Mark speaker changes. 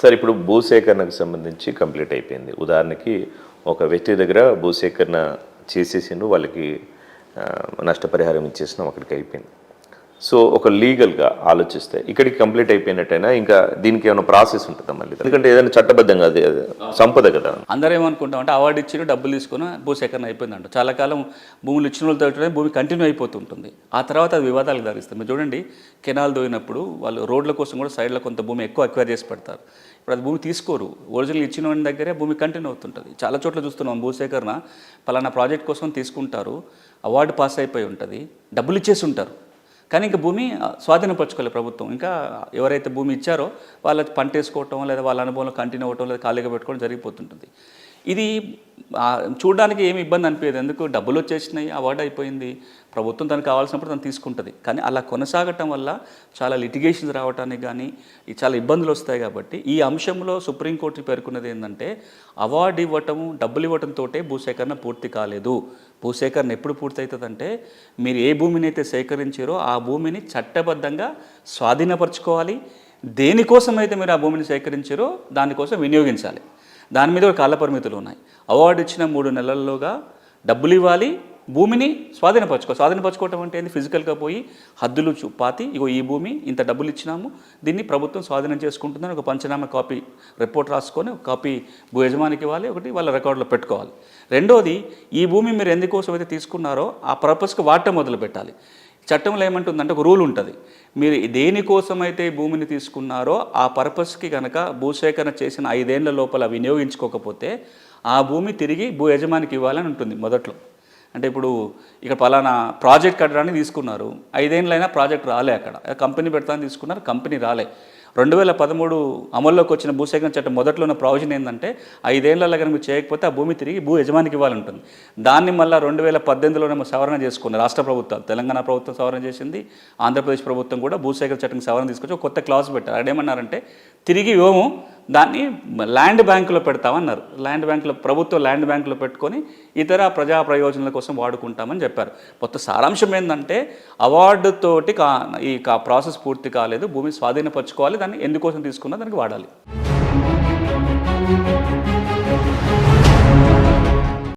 Speaker 1: Sir ఇప్పుడు భూసేకరణకు సంబంధించి complete అయిపోయింది. ఉదాహరణకి ఒక వ్యక్తి దగ్గర భూసేకరణ చేసేసిండు, వాళ్ళకి నష్టపరిహారం ఇచ్చేసినాం, అక్కడికి అయిపోయింది. సో ఒక లీగల్గా ఆలోచిస్తే ఇక్కడికి కంప్లీట్ అయిపోయినట్టయినా ఇంకా దీనికి ఏమైనా ప్రాసెస్ ఉంటుందా మళ్ళీ? ఎందుకంటే ఏదైనా చట్టబద్ధంగా అది సంపద కదా.
Speaker 2: అందరూ ఏమనుకుంటాం అంటే అవార్డు ఇచ్చి డబ్బులు తీసుకుని భూసేకరణ అయిపోయిందంట. చాలా కాలం భూములు ఇచ్చిన వాళ్ళతో భూమి కంటిన్యూ అయిపోతుంటుంది. ఆ తర్వాత అది వివాదాలకు దారిస్తుంది. మీరు చూడండి, కెనాల్ దోయినప్పుడు వాళ్ళు రోడ్ల కోసం కూడా సైడ్లో కొంత భూమి ఎక్కువ అక్వైర్ చేసి పెడతారు. ఇప్పుడు అది భూమి తీసుకోరు, ఒరిజినల్ ఇచ్చిన వాడి దగ్గరే భూమి కంటిన్యూ అవుతుంటుంది. చాలా చోట్ల చూస్తున్నాం భూసేకరణ పలానా ప్రాజెక్ట్ కోసం తీసుకుంటారు, అవార్డు పాస్ అయిపోయి ఉంటుంది, డబ్బులు ఇచ్చేసి ఉంటారు, కానీ ఇంకా భూమి స్వాధీనపరచుకోలేదు ప్రభుత్వం. ఇంకా ఎవరైతే భూమి ఇచ్చారో వాళ్ళకి పంట వేసుకోవటం లేదా వాళ్ళ అనుభవంలో కంటిన్యూ అవ్వటం లేదా ఖాళీగా పెట్టుకోవడం జరిగిపోతుంటుంది. ఇది చూడడానికి ఏమి ఇబ్బంది అనిపించదు. ఎందుకు డబ్బులు వచ్చేసినాయి, అవార్డు అయిపోయింది, ప్రభుత్వం తనకు కావాల్సినప్పుడు తను తీసుకుంటుంది. కానీ అలా కొనసాగటం వల్ల చాలా లిటిగేషన్స్ రావడానికి కానీ చాలా ఇబ్బందులు వస్తాయి. కాబట్టి ఈ అంశంలో సుప్రీంకోర్టు పేర్కొన్నది ఏంటంటే అవార్డు ఇవ్వటము, డబ్బులు ఇవ్వటంతో భూసేకరణ పూర్తి కాలేదు. భూసేకరణ ఎప్పుడు పూర్తవుతుందంటే మీరు ఏ భూమిని అయితే సేకరించారో ఆ భూమిని చట్టబద్ధంగా స్వాధీనపరచుకోవాలి. దేనికోసం అయితే మీరు ఆ భూమిని సేకరించారో దానికోసం వినియోగించాలి. దాని మీద కాల పరిమితులు ఉన్నాయి. అవార్డు ఇచ్చిన 3 నెలల్లోగా డబ్బులు ఇవ్వాలి, భూమిని స్వాధీనపరచుకోవటం అంటే ఏంటి? ఫిజికల్గా పోయి హద్దులు పాతి ఇగో ఈ భూమి ఇంత డబ్బులు ఇచ్చినాము, దీన్ని ప్రభుత్వం స్వాధీనం చేసుకుంటుందని ఒక పంచనామా కాపీ రిపోర్ట్ రాసుకొని ఒక కాపీ భూ యజమానికి ఇవ్వాలి, ఒకటి వాళ్ళ రికార్డులో పెట్టుకోవాలి. రెండోది, ఈ భూమి మీరు ఎందుకోసం అయితే తీసుకున్నారో ఆ పర్పస్కి వాడటం మొదలు పెట్టాలి. చట్టంలో ఏమంటుందంటే ఒక రూల్ ఉంటుంది, మీరు దేనికోసం అయితే భూమిని తీసుకున్నారో ఆ పర్పస్కి కనుక భూసేకరణ చేసిన 5 ఏళ్ల లోపల వినియోగించుకోకపోతే ఆ భూమి తిరిగి భూ యజమానికి ఇవ్వాలని ఉంటుంది మొదట్లో. అంటే ఇప్పుడు ఇక్కడ పలానా ప్రాజెక్ట్ కట్టడానికి తీసుకున్నారు, 5 ఏళ్ళైనా ప్రాజెక్ట్ రాలే, అక్కడ కంపెనీ పెడతానని తీసుకున్నారు, కంపెనీ రాలే. 2013 అమల్లోకి వచ్చిన భూసేకరణ చట్టం మొదట్లో ఉన్న ప్రావిజన్ ఏంటంటే 5 ఏళ్లలో కనుక మీరు చేయకపోతే ఆ భూమి తిరిగి భూ యజమానికి ఇవ్వాలంటుంది. దాన్ని మళ్ళీ 2018లోనేమో సవరణ చేసుకున్నారు రాష్ట్ర ప్రభుత్వాలు. తెలంగాణ ప్రభుత్వం సవరణ చేసింది, ఆంధ్రప్రదేశ్ ప్రభుత్వం కూడా భూసేకరణ చట్టం సవరణ తీసుకొచ్చి ఒక కొత్త క్లాస్ పెట్టారు. అదేమన్నారంటే తిరిగి ఇవ్వము, దాన్ని ల్యాండ్ బ్యాంకులో పెడతామన్నారు. ల్యాండ్ బ్యాంకులో, ప్రభుత్వం ల్యాండ్ బ్యాంకులో పెట్టుకొని ఇతర ప్రజా ప్రయోజనాల కోసం వాడుకుంటామని చెప్పారు. మొత్తం సారాంశం ఏంటంటే అవార్డుతోటి ఈ ప్రాసెస్ పూర్తి కాలేదు, భూమి స్వాధీనపరచుకోవాలి, దాన్ని ఎందుకోసం తీసుకున్నా దానికి వాడాలి.